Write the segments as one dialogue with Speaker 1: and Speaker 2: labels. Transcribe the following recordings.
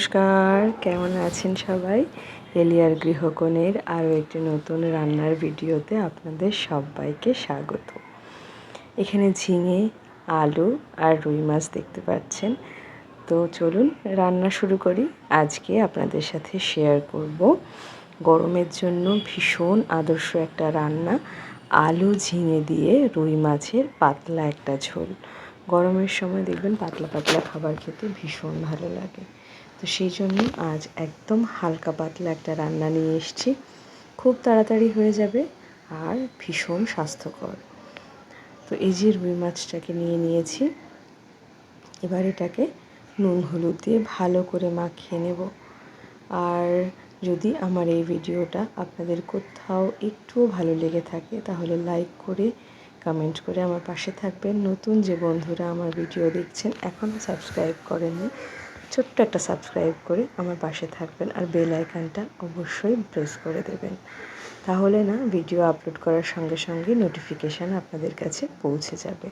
Speaker 1: নমস্কার, কেমন আছেন সবাই? এলিয়ার গৃহকোণের আরও একটি নতুন রান্নার ভিডিওতে আপনাদের সবাইকে স্বাগত। এখানে ঝিঙে, আলু আর রুই মাছ দেখতে পাচ্ছেন। তো চলুন রান্না শুরু করি। আজকে আপনাদের সাথে শেয়ার করব গরমের জন্য ভীষণ আদর্শ একটা রান্না, আলু ঝিঙে দিয়ে রুই মাছের পাতলা একটা ঝোল। গরমের সময় দেখবেন পাতলা পাতলা খাবার খেতে ভীষণ ভালো লাগে। তো সেই জন্য আজ একদম হালকা পাতলা একটা রান্না নিয়ে এসেছি। খুব তাড়াতাড়ি হয়ে যাবে আর ভীষণ স্বাস্থ্যকর। তো এই যে রুই মাছটাকে নিয়েছি, এবার এটাকে নুন হলুদ দিয়ে ভালো করে মাখিয়ে নেব। আর যদি আমার এই ভিডিওটা আপনাদের কোথাও একটুও ভালো লেগে থাকে তাহলে লাইক করে কমেন্ট করে আমার পাশে থাকবেন। নতুন যে বন্ধুরা আমার ভিডিও দেখছেন এখনও সাবস্ক্রাইব করেননি, ছোট্ট একটা সাবস্ক্রাইব করে আমার পাশে থাকবেন আর বেল আইকনটা অবশ্যই প্রেস করে দেবেন। তাহলে না ভিডিও আপলোড করার সঙ্গে সঙ্গে নোটিফিকেশান আপনাদের কাছে পৌঁছে যাবে।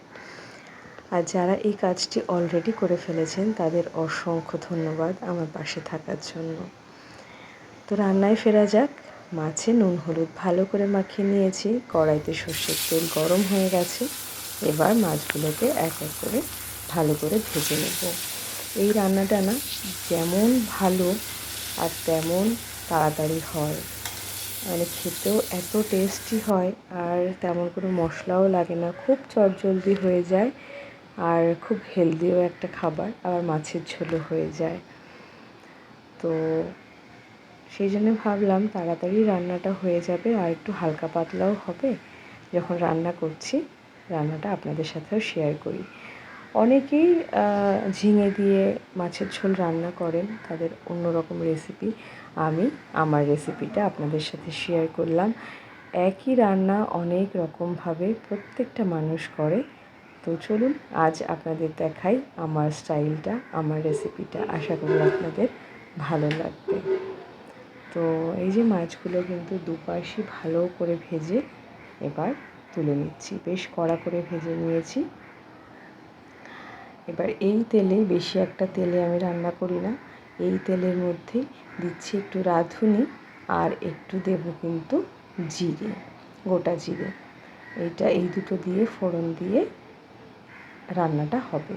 Speaker 1: আর যারা এই কাজটি অলরেডি করে ফেলেছেন তাদের অসংখ্য ধন্যবাদ আমার পাশে থাকার জন্য। তো রান্নায় ফেরা যাক। মাছে নুন হলুদ ভালো করে মাখিয়ে নিয়েছি, কড়াইতে সর্ষের তেল গরম হয়ে গেছে। এবার মাছগুলোকে এক এক করে ভালো করে ভেজে নেব। এই রান্নাটা না যেমন ভালো আর তেমন তাড়াতাড়ি হয়, মানে খেতেও এত টেস্টি হয় আর তেমন কোনো মশলাও লাগে না, খুব চটজলদি হয়ে যায় আর খুব হেলদিও একটা খাবার, আবার মাছের ঝোলও হয়ে যায়। তো সেই জন্য ভাবলাম তাড়াতাড়ি রান্নাটা হয়ে যাবে আর একটু হালকা পাতলাও হবে। যখন রান্না করছি রান্নাটা আপনাদের সাথেও শেয়ার করি। অনেকেই ঝিঙে দিয়ে মাছের ঝোল রান্না করেন, তাদের অন্যরকম রেসিপি। আমি আমার রেসিপিটা আপনাদের সাথে শেয়ার করলাম। একই রান্না অনেক রকমভাবে প্রত্যেকটা মানুষ করে। তো চলুন আজ আপনাদের দেখাই আমার স্টাইলটা, আমার রেসিপিটা। আশা করি আপনাদের ভালো লাগবে। তো এই যে মাছগুলো কিন্তু দুপাশই ভালো করে ভেজে এবার তুলে নিচ্ছি, বেশ কড়া করে ভেজে নিয়েছি। এবার এই তেলে, বেশি একটা তেলে আমি রান্না করি না, এই তেলের মধ্যে দিচ্ছি একটু রাঁধুনি আর একটু দেব কিন্তু জিরে, গোটা জিরে। এই দুটো দিয়ে ফোড়ন দিয়ে রান্নাটা হবে।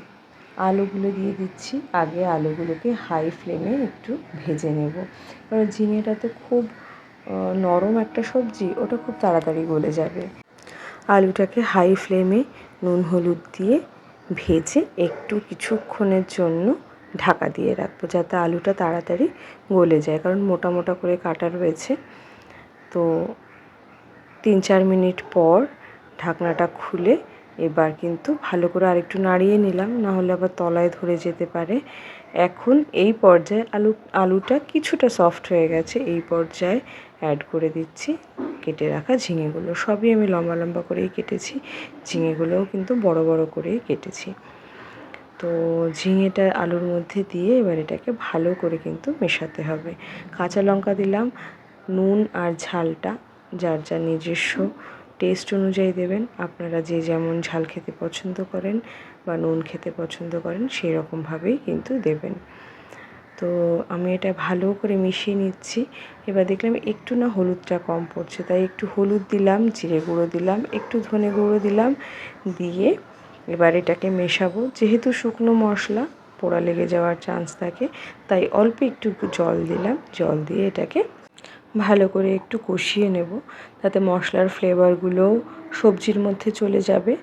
Speaker 1: আলুগুলো দিয়ে দিচ্ছি, আগে আলুগুলোকে হাই ফ্লেমে একটু ভেজে নেব, কারণ ঝিঙেটা তো খুব নরম একটা সবজি, ওটা খুব তাড়াতাড়ি গলে যাবে। আলুটাকে হাই ফ্লেমে নুন হলুদ দিয়ে ভেজে একটু কিছুক্ষণের জন্য ঢাকা দিয়ে রাখবো, যাতে আলুটা তাড়াতাড়ি গলে যায়, কারণ মোটা মোটা করে কাটা রয়েছে। তো 3-4 মিনিট পর ঢাকনাটা খুলে এবার কিন্তু ভালো করে আরেকটু নাড়িয়ে নিলাম, না হলে আবার তলায় ধরে যেতে পারে। এখন এই পর্যায়ে আলুটা কিছুটা সফট হয়ে গেছে, এই পর্যায়ে অ্যাড করে দিচ্ছি কেটে রাখা ঝিঙেগুলো। সবই আমি লম্বা লম্বা করেই কেটেছি, ঝিঙেগুলোও কিন্তু বড় বড় করেই কেটেছি। তো ঝিঙেটা আলুর মধ্যে দিয়ে এবার এটাকে ভালো করে কিন্তু মেশাতে হবে। কাঁচা লঙ্কা দিলাম। নুন আর ঝালটা যার যার নিজস্ব টেস্ট অনুযায়ী দেবেন। আপনারা যে যেমন ঝাল খেতে পছন্দ করেন বা নুন খেতে পছন্দ করেন সেই রকমভাবেই কিন্তু দেবেন। তো আমি এটা ভালো করে মিশিয়ে নিচ্ছি। এবার দেখলাম একটু না হলুদটা কম পড়ছে, তাই একটু হলুদ দিলাম, জিরে গুঁড়ো দিলাম, একটু ধনে গুঁড়ো দিলাম, দিয়ে এবার এটাকে মেশাবো। যেহেতু শুকনো মশলা পোড়া লেগে যাওয়ার চান্স থাকে, তাই অল্প একটু জল দিলাম। জল দিয়ে এটাকে ভালো করে একটু কষিয়ে নেব, তাতে মশলার ফ্লেভারগুলোও সবজির মধ্যে চলে যাবে,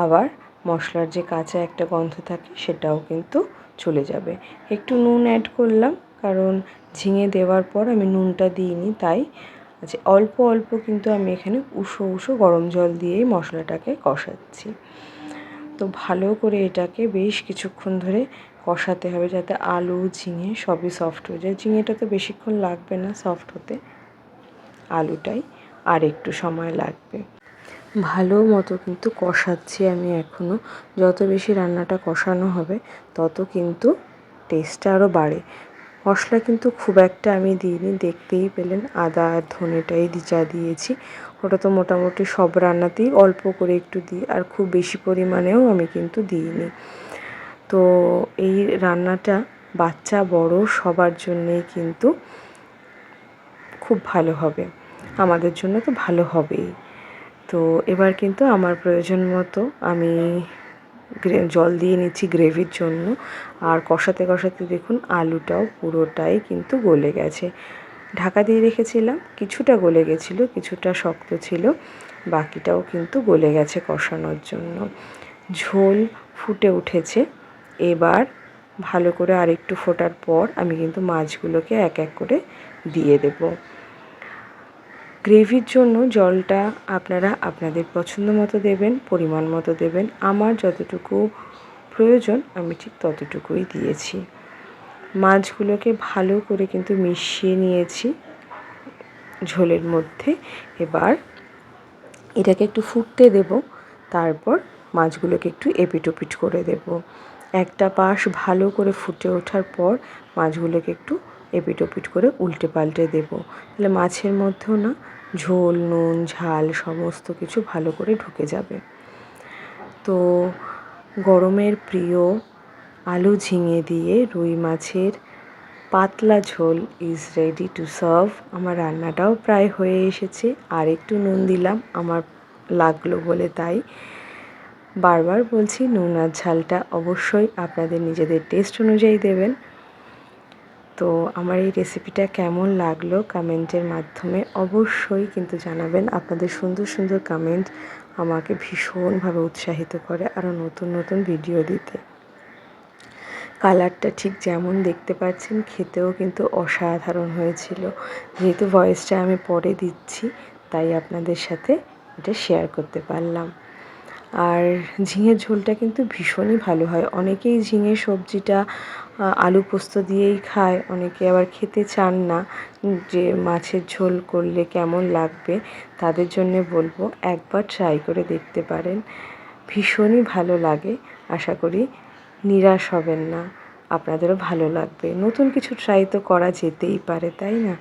Speaker 1: আবার মশলার যে কাঁচা একটা গন্ধ থাকে সেটাও কিন্তু চলে যাবে। একটু নুন অ্যাড করলাম, কারণ ঝিঙে দেওয়ার পর আমি নুনটা দিইনি, তাই আচ্ছা অল্প অল্প কিন্তু আমি এখানে উষো গরম জল দিয়েই মশলাটাকে কষাচ্ছি। তো ভালো করে এটাকে বেশ কিছুক্ষণ ধরে কষাতে হবে, যাতে আলু ঝিঙে সবই সফট হয়ে যায়। ঝিঙেটা তো বেশিক্ষণ লাগবে না সফট হতে, আলুটাই আর একটু সময় লাগবে। ভালো মতো কিন্তু কষাচ্ছি আমি এখনও। যত বেশি রান্নাটা কষানো হবে তত কিন্তু টেস্টটা আরও বাড়ে। মশলা কিন্তু খুব একটা আমি দিইনি, দেখতেই পেলেন আদা আর ধনেটাই যা দিয়েছি, ওটা তো মোটামুটি সব রান্নাতেই অল্প করে একটু দিই, আর খুব বেশি পরিমাণেও আমি কিন্তু দিইনি। তো এই রান্নাটা বাচ্চা বড় সবার জন্যেই কিন্তু খুব ভালো হবে, আমাদের জন্য তো ভালো হবেই। তো এবার কিন্তু আমার প্রয়োজন মতো আমি জল দিয়ে নিচ্ছি গ্রেভির জন্য। আর কষাতে কষাতে দেখুন আলুটাও পুরোটাই কিন্তু গলে গেছে। ঢাকা দিয়ে রেখেছিলাম, কিছুটা গলে গেছিলো, কিছুটা শক্ত ছিল, বাকিটাও কিন্তু গলে গেছে কষানোর জন্য। ঝোল ফুটে উঠেছে। এবার ভালো করে আরেকটু ফোটার পর আমি কিন্তু মাছগুলোকে এক এক করে দিয়ে দেব। গ্রেভির জন্য জলটা আপনারা আপনাদের পছন্দ মতো দেবেন, পরিমাণ মতো দেবেন। আমার যতটুকু প্রয়োজন আমি ঠিক ততটুকুই দিয়েছি। মাছগুলোকে ভালো করে কিন্তু মিশিয়ে নিয়েছি ঝোলের মধ্যে। এবার এটাকে একটু ফুটতে দেব, তারপর মাছগুলোকে একটু এপিট ওপিট করে দেব। একটা পাশ ভালো করে ফুটে ওঠার পর মাছগুলোকে একটু এপিট ওপিট করে উল্টে পাল্টে দেব। তাহলে মাছের মধ্যেও না ঝোল, নুন, ঝাল সমস্ত কিছু ভালো করে ঢুকে যাবে। তো গরমের প্রিয় আলু ঝিঙে দিয়ে রুই মাছের পাতলা ঝোল ইজ রেডি টু সার্ভ। আমার রান্নাটাও প্রায় হয়ে এসেছে, আর একটু নুন দিলাম আমার লাগলো বলে, তাই বারবার বলছি নুন আর ঝালটা অবশ্যই আপনাদের নিজেদের টেস্ট অনুযায়ী দেবেন। তো আমার এই রেসিপিটা কেমন লাগলো কমেন্টের মাধ্যমে অবশ্যই কিন্তু জানাবেন। আপনাদের সুন্দর সুন্দর কমেন্ট আমাকে ভীষণভাবে উৎসাহিত করে আরও নতুন নতুন ভিডিও দিতে। কালারটা ঠিক যেমন দেখতে পাচ্ছেন খেতেও কিন্তু অসাধারণ হয়েছিল। যেহেতু ভয়েসটা আমি পরে দিচ্ছি তাই আপনাদের সাথে এটা শেয়ার করতে পারলাম। আর ঝিঙের ঝোলটা কিন্তু ভীষণই ভালো হয়। অনেকেই ঝিঙে সবজিটা আলু পোস্ত দিয়েই খায়, অনেকে আবার খেতে চান না যে মাছের ঝোল করলে কেমন লাগবে। তাদের জন্যে বলবো একবার ট্রাই করে দেখতে পারেন, ভীষণই ভালো লাগে। আশা করি নিরাশ হবেন না, আপনাদেরও ভালো লাগবে। নতুন কিছু ট্রাই তো করা যেতেই পারে, তাই না?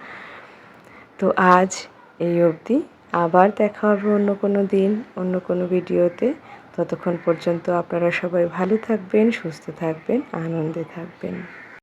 Speaker 1: তো আজ এই অবধি, আবার দেখা হবে অন্য কোনো দিন অন্য কোনো ভিডিওতে। ততক্ষণ পর্যন্ত আপনারা সবাই ভালো থাকবেন, সুস্থ থাকবেন, আনন্দে থাকবেন।